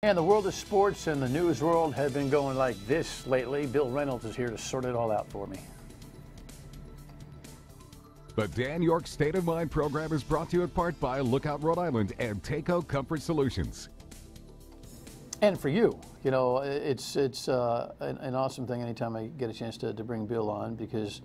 And the world of sports and the news world have been going like this lately. Bill Reynolds is here to sort it all out for me. The Dan Yorke State of Mind program is brought to you in part by Lookout Rhode Island and Takeo Comfort Solutions. And for you, you know, it's an awesome thing anytime I get a chance to bring Bill on because,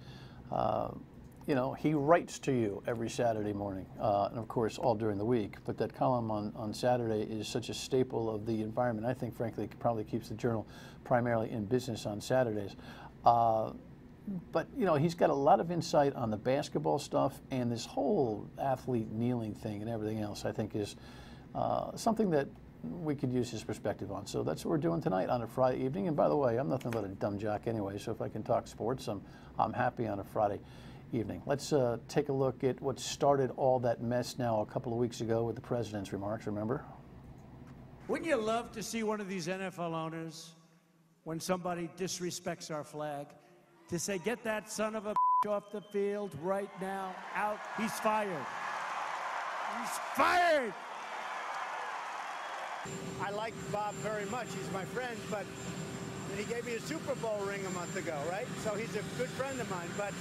you know, he writes to you every Saturday morning, and of course all during the week. But that column on Saturday is such a staple of the environment. I think, frankly, it probably keeps the Journal primarily in business on Saturdays. But, you know, he's got a lot of insight on the basketball stuff, and this whole athlete kneeling thing and everything else, I think, is something that we could use his perspective on. So that's what we're doing tonight on a Friday evening. And by the way, I'm nothing but a dumb jock anyway, so if I can talk sports, I'm happy on a Friday evening. Let's take a look at what started all that mess now a couple of weeks ago with the president's remarks, remember? Wouldn't you love to see one of these NFL owners, when somebody disrespects our flag, to say, get that son of a off the field right now, out, he's fired. He's fired! I like Bob very much, he's my friend, but he gave me a Super Bowl ring a month ago, right? So he's a good friend of mine, but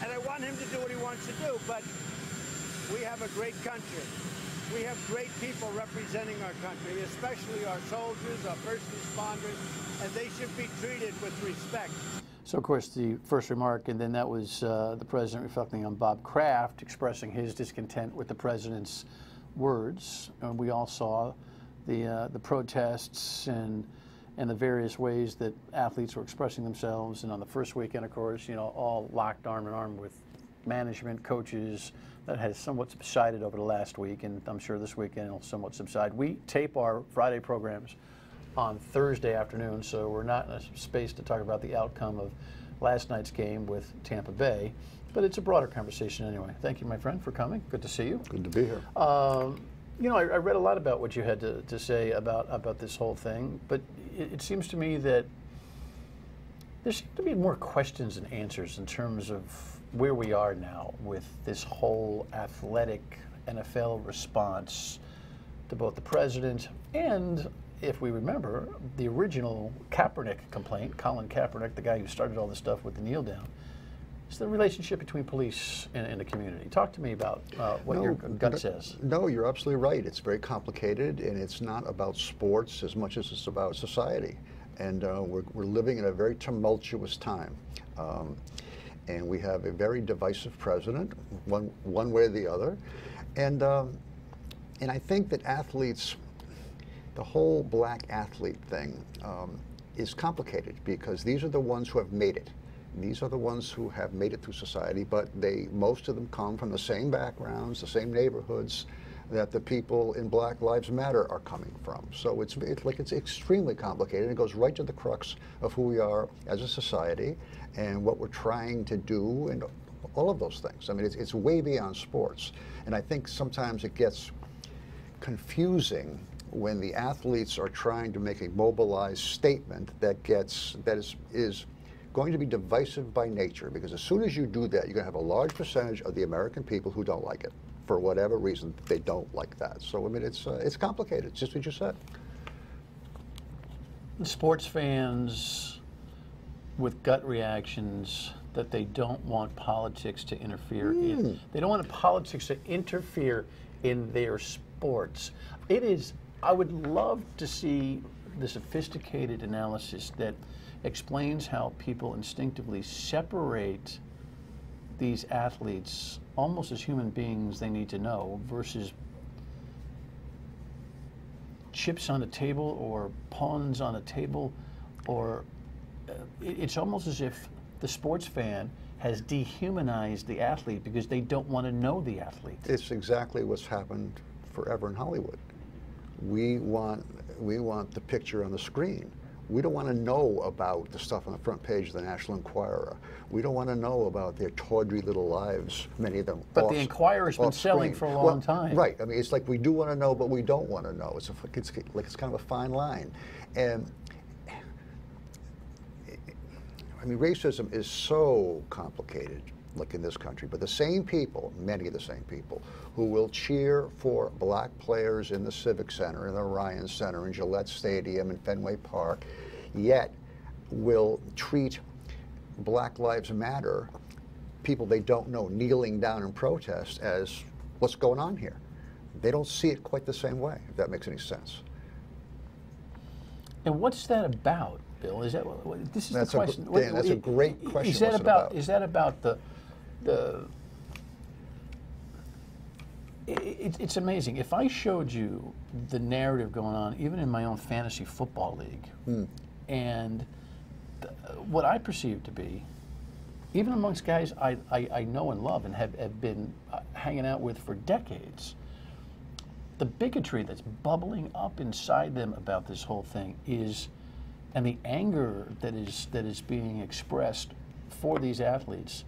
and I want him to do what he wants to do, but we have a great country. We have great people representing our country, especially our soldiers, our first responders, and they should be treated with respect. So, of course, the first remark, and then that was the president reflecting on Bob Kraft, expressing his discontent with the president's words. And we all saw the protests and the various ways that athletes were expressing themselves. And on the first weekend, of course, you know, all locked arm in arm with management, coaches. That has somewhat subsided over the last week, and I'm sure this weekend it'll somewhat subside. We tape our Friday programs on Thursday afternoon, so we're not in a space to talk about the outcome of last night's game with Tampa Bay, but it's a broader conversation anyway. Thank you, my friend, for coming. Good to see you. Good to be here. You know, I read a lot about what you had to say about this whole thing, but it seems to me that there seem to be more questions than answers in terms of where we are now with this whole athletic NFL response to both the president and, if we remember, the original Kaepernick complaint, Colin Kaepernick, the guy who started all this stuff with the kneel down. It's the relationship between police and the community. Talk to me about what your gut says. No, you're absolutely right. It's very complicated, and it's not about sports as much as it's about society. And we're living in a very tumultuous time. And we have a very divisive president, one way or the other. And I think that athletes, the whole black athlete thing is complicated because these are the ones who have made it. These are the ones who have made it through society, but most of them come from the same backgrounds, the same neighborhoods that the people in Black Lives Matter are coming from. So it's extremely complicated. It goes right to the crux of who we are as a society and what we're trying to do and all of those things. I mean, it's way beyond sports. And I think sometimes it gets confusing when the athletes are trying to make a mobilized statement that is going to be divisive by nature, because as soon as you do that, you're going to have a large percentage of the American people who don't like it. For whatever reason, they don't like that. So, I mean, it's complicated. It's just what you said. Sports fans with gut reactions that they don't want politics to interfere in. They don't want politics to interfere in their sports. I would love to see the sophisticated analysis that explains how people instinctively separate these athletes almost as human beings they need to know versus chips on a table or pawns on a table, or it's almost as if the sports fan has dehumanized the athlete because they don't want to know the athlete. It's exactly what's happened forever in Hollywood. We want the picture on the screen. We don't want to know about the stuff on the front page of the National Enquirer. We don't want to know about their tawdry little lives, many of them. But the Enquirer's been selling for a long time. Right. I mean, it's like we do want to know, but we don't want to know. It's kind of a fine line. And I mean, racism is so complicated. like in this country, but the same people, many of the same people, who will cheer for black players in the Civic Center, in the Ryan Center, in Gillette Stadium, in Fenway Park, yet will treat Black Lives Matter, people they don't know kneeling down in protest, as what's going on here. They don't see it quite the same way, if that makes any sense. And what's that about, Bill? Is that this is That's the question? Dan, that's a great question. Is that about? Is that about the? It's amazing. If I showed you the narrative going on, even in my own fantasy football league, and what I perceive to be, even amongst guys I know and love and have been hanging out with for decades, the bigotry that's bubbling up inside them about this whole thing is, and the anger that is being expressed for these athletes.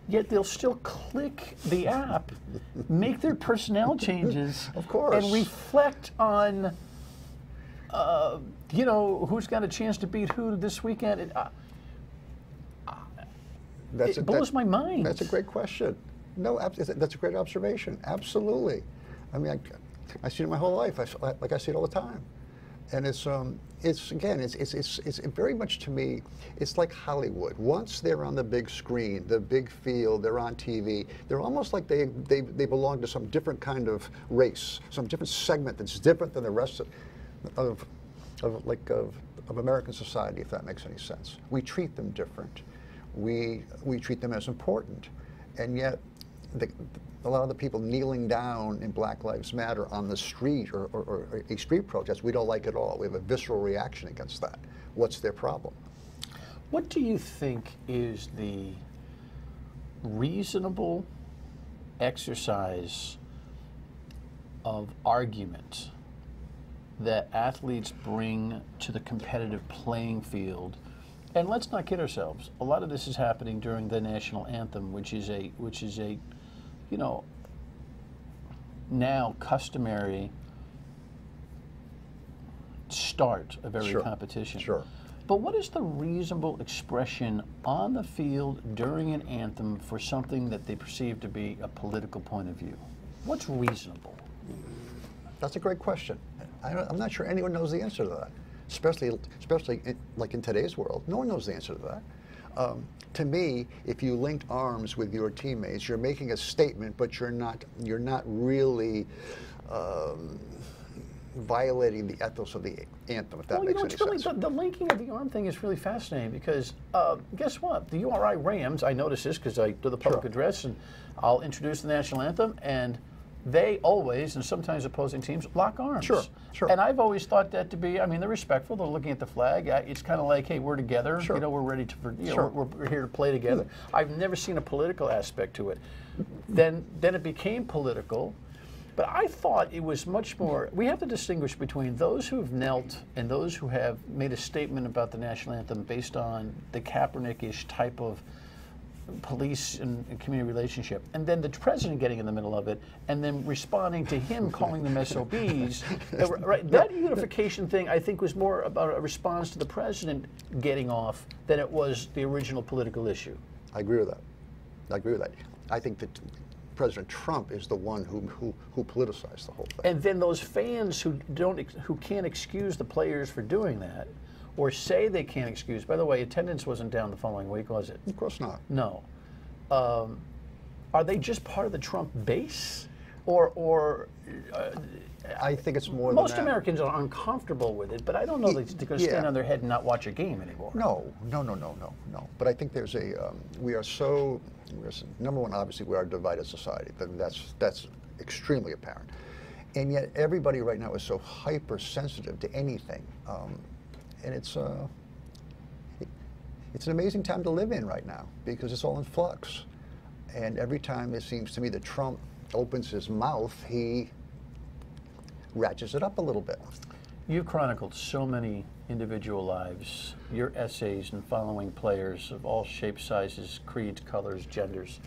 Yet they'll still click the app, make their personnel changes, of course, and reflect on, who's got a chance to beat who this weekend. It blows my mind. That's a great question. No, that's a great observation. Absolutely. I mean, I see it my whole life. I see it all the time, and it's very much, to me, it's like Hollywood. Once they're on the big screen, the big field, they're on TV, they're almost like they belong to some different kind of race, some different segment that's different than the rest of American society, if that makes any sense. We treat them different. We treat them as important, and yet a lot of the people kneeling down in Black Lives Matter on the street or a street protest, we don't like at all. We have a visceral reaction against that. What's their problem? What do you think is the reasonable exercise of argument that athletes bring to the competitive playing field? And let's not kid ourselves. A lot of this is happening during the national anthem, which is a now customary start of every competition. Sure. But what is the reasonable expression on the field during an anthem for something that they perceive to be a political point of view? What's reasonable? That's a great question. I'm not sure anyone knows the answer to that. Especially like in today's world, no one knows the answer to that. To me, if you linked arms with your teammates, you're making a statement, but you're not really violating the ethos of the anthem, if that makes any sense. The linking of the arm thing is really fascinating because guess what? The URI Rams, I notice this because I do the public address and I'll introduce the national anthem, and they always, and sometimes opposing teams, lock arms. Sure. And I've always thought that to be, they're respectful. They're looking at the flag. It's kind of like, hey, we're together. We're ready to, we're here to play together. I've never seen a political aspect to it. Then it became political. But I thought it was much more, we have to distinguish between those who have knelt and those who have made a statement about the national anthem based on the Kaepernick-ish type of police and community relationship, and then the president getting in the middle of it, and then responding to him calling them SOBs. That unification thing, I think, was more about a response to the president getting off than it was the original political issue. I agree with that. I think that President Trump is the one who politicized the whole thing. And then those fans who can't excuse the players for doing that, or say they can't excuse. By the way, attendance wasn't down the following week, was it? Of course not. No. Are they just part of the Trump base, or? I think it's more than that. Most Americans are uncomfortable with it, but I don't know that they're going to stand on their head and not watch a game anymore. No. But I think there's number one, obviously, we are a divided society. That's extremely apparent. And yet everybody right now is so hypersensitive to anything. And it's an amazing time to live in right now because it's all in flux. And every time it seems to me that Trump opens his mouth, he ratchets it up a little bit. You chronicled so many individual lives. Your essays and following players of all shapes, sizes, creeds, colors, genders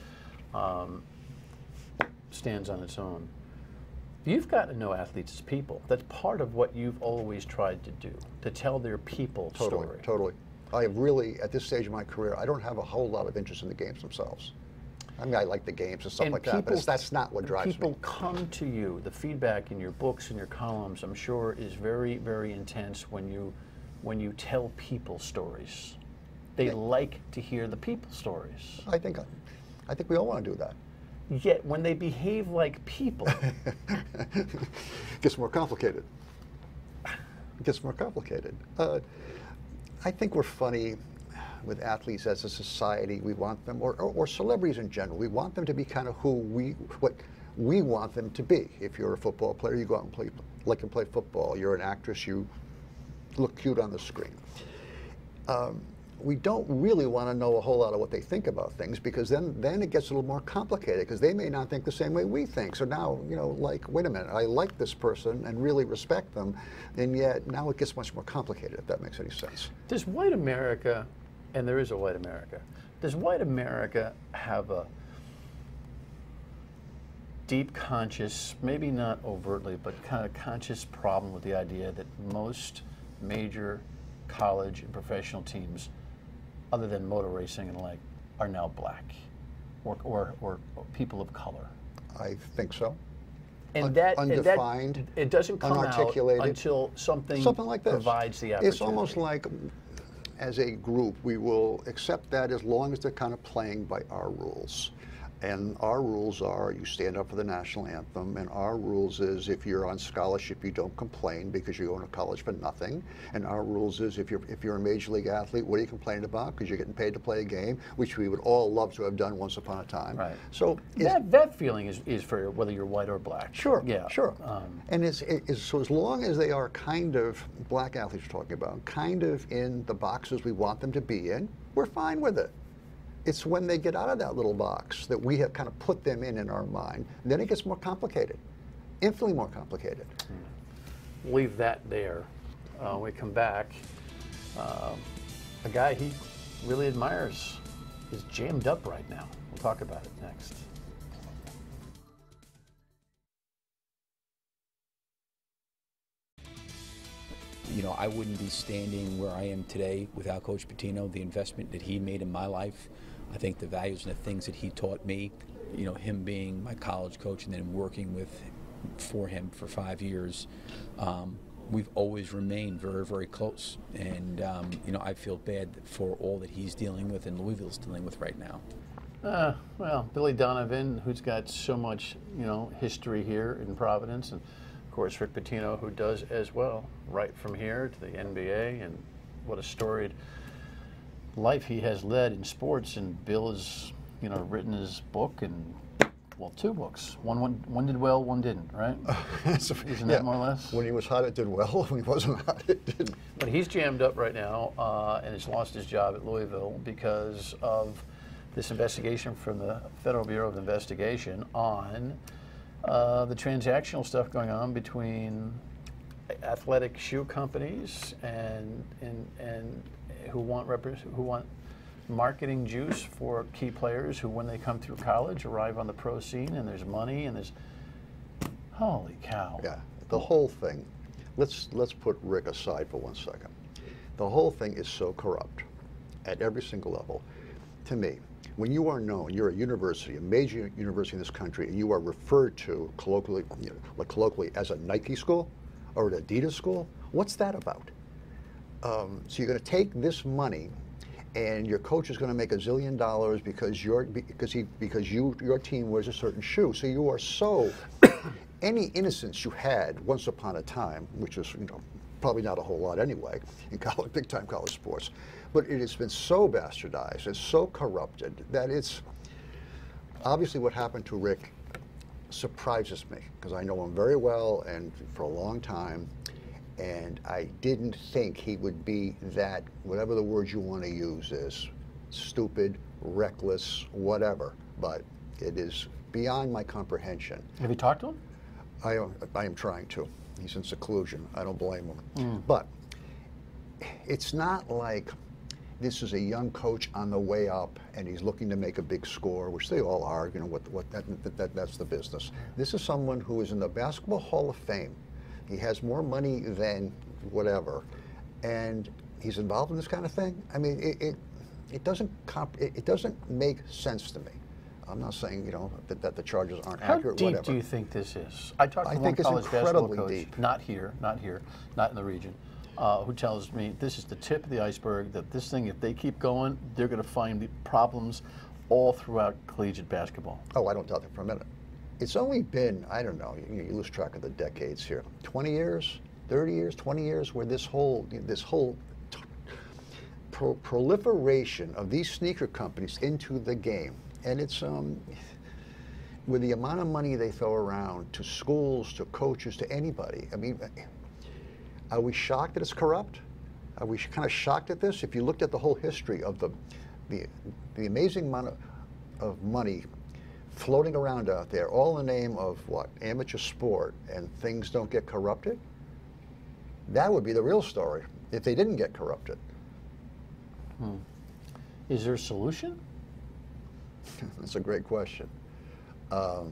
stands on its own. You've got to know athletes as people. That's part of what you've always tried to do, to tell their people story. Totally. I really, at this stage of my career, I don't have a whole lot of interest in the games themselves. I mean, I like the games and stuff like that, but that's not what drives me. People come to you. The feedback in your books and your columns, I'm sure, is very, very intense when you tell people stories. They like to hear the people stories. I think we all want to do that. Yet when they behave like people, it gets more complicated. It gets more complicated. I think we're funny with athletes as a society. We want them, or celebrities in general, we want them to be kind of what we want them to be. If you're a football player, you go out and play football. You're an actress, you look cute on the screen. We don't really want to know a whole lot of what they think about things, because then it gets a little more complicated, because they may not think the same way we think. So now, like, wait a minute, I like this person and really respect them, and yet now it gets much more complicated, if that makes any sense. Does white America, and there is a white America, does white America have a deep conscious, maybe not overtly, but kind of conscious problem with the idea that most major college and professional teams, other than motor racing and like, are now black or people of color? I think so. And undefined, it doesn't come out until something like this provides the opportunity. It's almost like, as a group, we will accept that as long as they're kind of playing by our rules. And our rules are, you stand up for the national anthem, and our rules is, if you're on scholarship, you don't complain because you're going to college for nothing. And our rules is, if you're a major league athlete, what are you complaining about? Because you're getting paid to play a game, which we would all love to have done once upon a time. Right. So that feeling is for whether you're white or black. Sure. Yeah. Sure. And so as long as they are kind of, black athletes we're talking about, kind of in the boxes we want them to be in, we're fine with it. It's when they get out of that little box that we have kind of put them in our mind, and then it gets more complicated, infinitely more complicated. We'll leave that there. When we come back, a guy he really admires is jammed up right now. We'll talk about it next. I wouldn't be standing where I am today without Coach Pitino. The investment that he made in my life, I think the values and the things that he taught me, him being my college coach and then working for him for 5 years, we've always remained very, very close. And, I feel bad for all that he's dealing with and Louisville's dealing with right now. Well, Billy Donovan, who's got so much, history here in Providence, and of course Rick Pitino, who does as well, right from here to the NBA, and what a storied life he has led in sports. And Bill has, written his book, and well, 2 books. One did well, one didn't, right? Isn't that more or less? When he was hot, it did well. When he wasn't hot, it didn't. But he's jammed up right now, and has lost his job at Louisville because of this investigation from the Federal Bureau of Investigation on the transactional stuff going on between athletic shoe companies and who want marketing juice for key players who, when they come through college, arrive on the pro scene, and there's money, and there's, holy cow. Yeah, the whole thing. Let's put Rick aside for 1 second. The whole thing is so corrupt at every single level. To me, when you are known, you're a university, a major university in this country, and you are referred to colloquially as a Nike school or an Adidas school, what's that about? So you're going to take this money, and your coach is going to make $1 zillion because your team wears a certain shoe. So you are so any innocence you had once upon a time, which is probably not a whole lot anyway in college, big time college sports, but it has been so bastardized and so corrupted that it's obviously what happened to Rick surprises me, because I know him very well and for a long time. And I didn't think he would be that, whatever the word you want to use is, stupid, reckless, whatever. But it is beyond my comprehension. Have you talked to him? I am trying to. He's in seclusion. I don't blame him. But it's not like this is a young coach on the way up and he's looking to make a big score, which they all are. That's the business. This is someone who is in the Basketball Hall of Fame. He has more money than whatever, and he's involved in this kind of thing. I mean, it doesn't make sense to me. I'm not saying that the charges aren't accurate. How deep whatever. do you think this is? I talked to one think it's college basketball coach, deep. not here, not in the region, who tells me this is the tip of the iceberg. That this thing, if they keep going, they're going to find the problems all throughout collegiate basketball. Oh, I don't doubt that for a minute. It's only been, I don't know, you lose track of the decades here. 20 years, 30 years, 20 years, where this whole proliferation of these sneaker companies into the game. And it's with the amount of money they throw around to schools, to coaches, to anybody. I mean, are we shocked that it's corrupt? Are we kind of shocked at this? If you looked at the whole history of the amazing amount of money floating around out there, all in the name of what? Amateur sport, and things don't get corrupted? That would be the real story if they didn't get corrupted. Is there a solution? That's a great question. The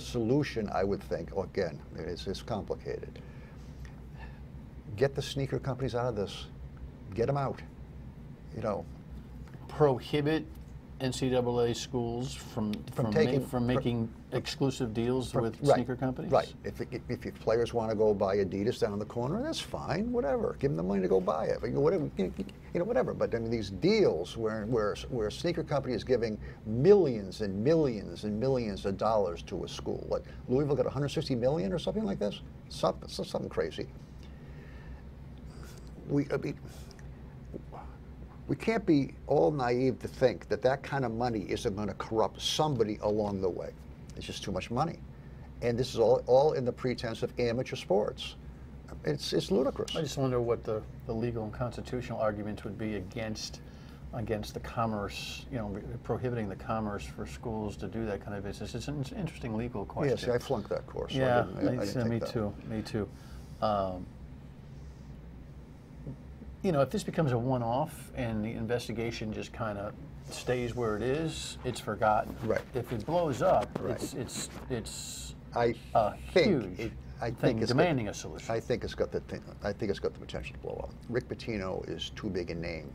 solution, I would think, again, it's complicated. Get the sneaker companies out of this. Get them out. Prohibit NCAA schools from making exclusive deals with sneaker companies? Right. If your players want to go buy Adidas down the corner, that's fine. Whatever. Give them the money to go buy it. Whatever. Whatever. But I mean, these deals where a sneaker company is giving millions and millions and millions of dollars to a school. What, Louisville got 160 million or something like this? Something crazy. We can't be all naive to think that kind of money isn't going to corrupt somebody along the way. It's just too much money. And this is all in the pretense of amateur sports. It's ludicrous. I just wonder what the legal and constitutional arguments would be against the commerce, prohibiting the commerce for schools to do that kind of business. It's an interesting legal question. Yeah, see, I flunked that course. Yeah, so I didn't take me that. too. Me too. If this becomes a one-off and the investigation just kind of stays where it is, it's forgotten. Right. If it blows up, Right. it's I a think huge I thing think it's demanding a solution. I think it's got the potential to blow up. Rick Pitino is too big a name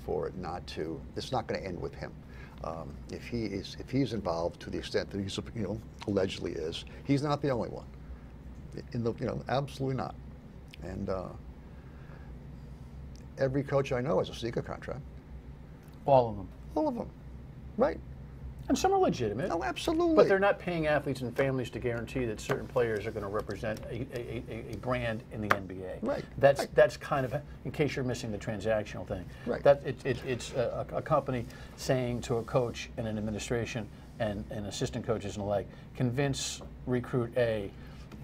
for it not to. It's not going to end with him. If he's involved to the extent that he's allegedly is, he's not the only one. Absolutely not. And every coach I know has a sneaker contract. All of them. All of them. Right. And some are legitimate. Oh, absolutely. But they're not paying athletes and families to guarantee that certain players are going to represent a brand in the NBA. Right. That's kind of, in case you're missing the transactional thing. Right. It's a company saying to a coach and an administration and assistant coaches and the like, convince recruit A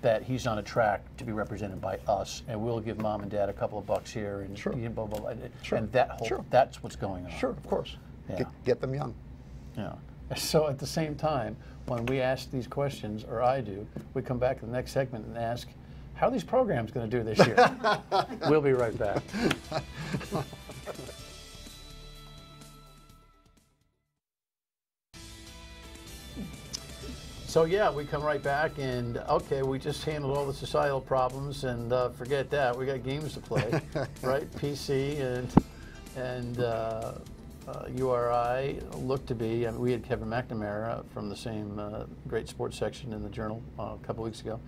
that he's on a track to be represented by us, and we'll give mom and dad a couple of bucks here, and Sure. blah, blah, blah. Sure. And that's what's going on. Sure, of course. Yeah. Get them young. Yeah. So at the same time, when we ask these questions, or I do, we come back to the next segment and ask, how are these programs going to do this year? We'll be right back. So yeah, we come right back, and okay, we just handled all the societal problems, and forget that. We got games to play, right? PC and URI look to be. I mean, we had Kevin McNamara from the same great sports section in the Journal a couple weeks ago,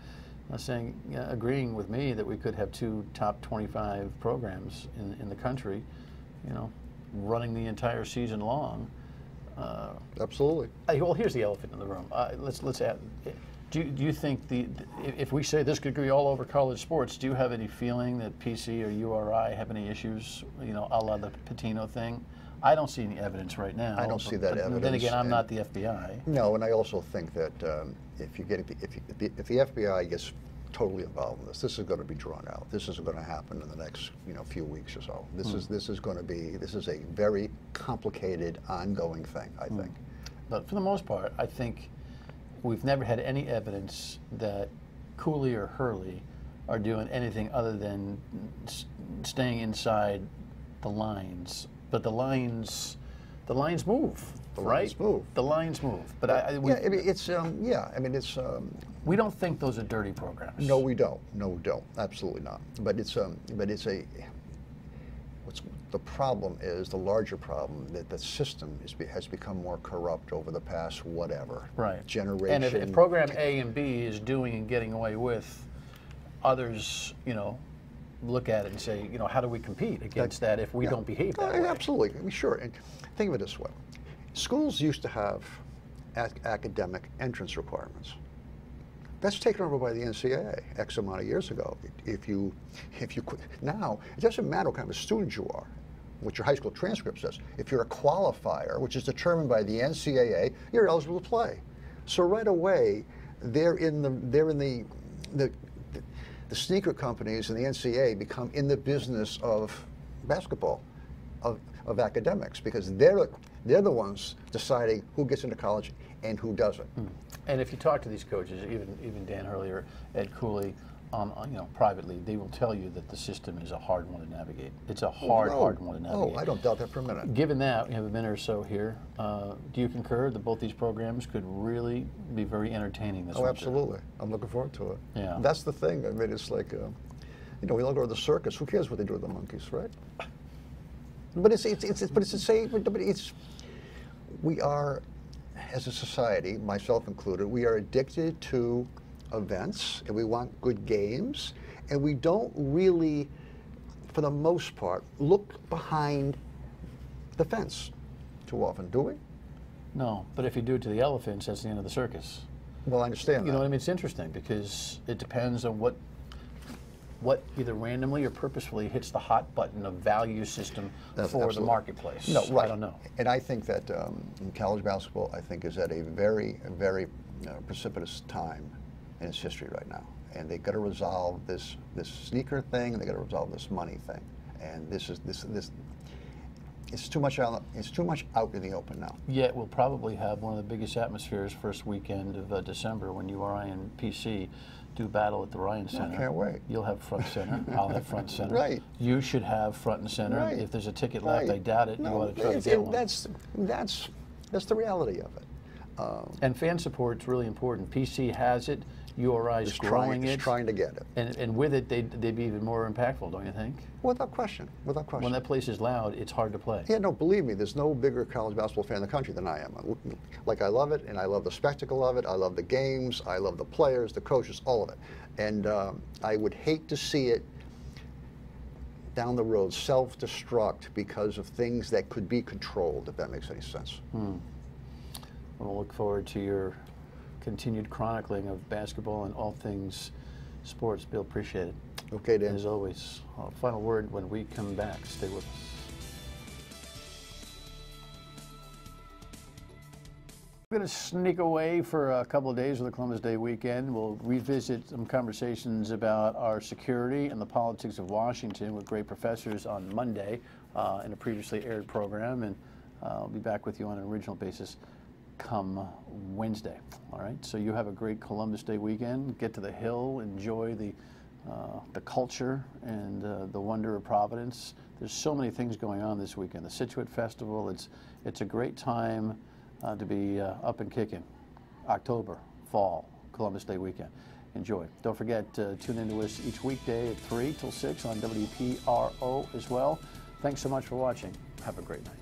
agreeing with me that we could have 2 top 25 programs in the country, running the entire season long. Absolutely. Well, here's the elephant in the room. Let's add. Do you think if we say this could be all over college sports, do you have any feeling that PC or URI have any issues, a la the Pitino thing? I don't see any evidence right now. I don't see that evidence. Then again, I'm not the FBI. No, and I also think that if the FBI gets totally involved in this is going to be drawn out. This isn't going to happen in the next few weeks or so. This is a very complicated, ongoing thing, I think. But for the most part, I think we've never had any evidence that Cooley or Hurley are doing anything other than staying inside the lines. But the lines the lines move. The right? lines move. The lines move. But we don't think those are dirty programs. No, we don't. No, we don't. Absolutely not. But the problem is, the larger problem, that the system has become more corrupt over the past generation. And if program A and B is doing and getting away with, others, look at it and say, how do we compete against that if we don't behave that way? Absolutely. I mean, sure. And think of it this way. Schools used to have academic entrance requirements. That's taken over by the NCAA X amount of years ago. If you now, it doesn't matter what kind of a student you are, what your high school transcript says. If you're a qualifier, which is determined by the NCAA, you're eligible to play. So right away, they're in the sneaker companies and the NCAA become in the business of basketball, of academics, because they're the ones deciding who gets into college and who doesn't. And if you talk to these coaches, even Dan Hurley or Ed Cooley, privately, they will tell you that the system is a hard one to navigate. It's a hard one to navigate. Oh, I don't doubt that for a minute. Given that, we have a minute or so here, do you concur that both these programs could really be very entertaining this winter? Absolutely. I'm looking forward to it. Yeah. That's the thing. I mean, it's like, we all go to the circus. Who cares what they do with the monkeys, right? But we are, as a society, myself included, we are addicted to events, and we want good games, and we don't really, for the most part, look behind the fence too often, do we? No, but if you do it to the elephants, that's the end of the circus. Well, I understand that. You know what I mean? It's interesting because it depends on what either randomly or purposefully hits the hot button of value system for absolutely. The marketplace. No, right. I don't know. And I think that college basketball, I think, is at a very, very precipitous time in its history right now. And they've got to resolve this sneaker thing, and they've got to resolve this money thing. And this it's too much out in the open now. Yet we'll probably have one of the biggest atmospheres first weekend of December when URI and PC do battle at the Ryan Center. I can't wait. You'll have front center. I'll have front center. Right. You should have front and center. Right. If there's a ticket left, Right. I doubt it. No, you ought to try to get one. That's the reality of it. And fan support is really important. PC has it. URI is growing it. It's trying to get it. And with it, they'd be even more impactful, don't you think? Without question. Without question. When that place is loud, it's hard to play. Yeah, no, believe me, there's no bigger college basketball fan in the country than I am. Like, I love it, and I love the spectacle of it. I love the games. I love the players, the coaches, all of it. And I would hate to see it down the road self-destruct because of things that could be controlled, if that makes any sense. We'll look forward to your continued chronicling of basketball and all things sports. Bill, appreciate it. Okay, Dan. As always, final word when we come back. Stay with us. We're going to sneak away for a couple of days of the Columbus Day weekend. We'll revisit some conversations about our security and the politics of Washington with great professors on Monday in a previously aired program, and I'll be back with you on an original basis come Wednesday. All right, so you have a great Columbus Day weekend. Get to the Hill, enjoy the culture and the wonder of Providence. There's so many things going on this weekend. The Situate Festival, it's a great time to be up and kicking. October, fall, Columbus Day weekend. Enjoy. Don't forget to tune into us each weekday at 3 till 6 on WPRO as well. Thanks so much for watching. Have a great night.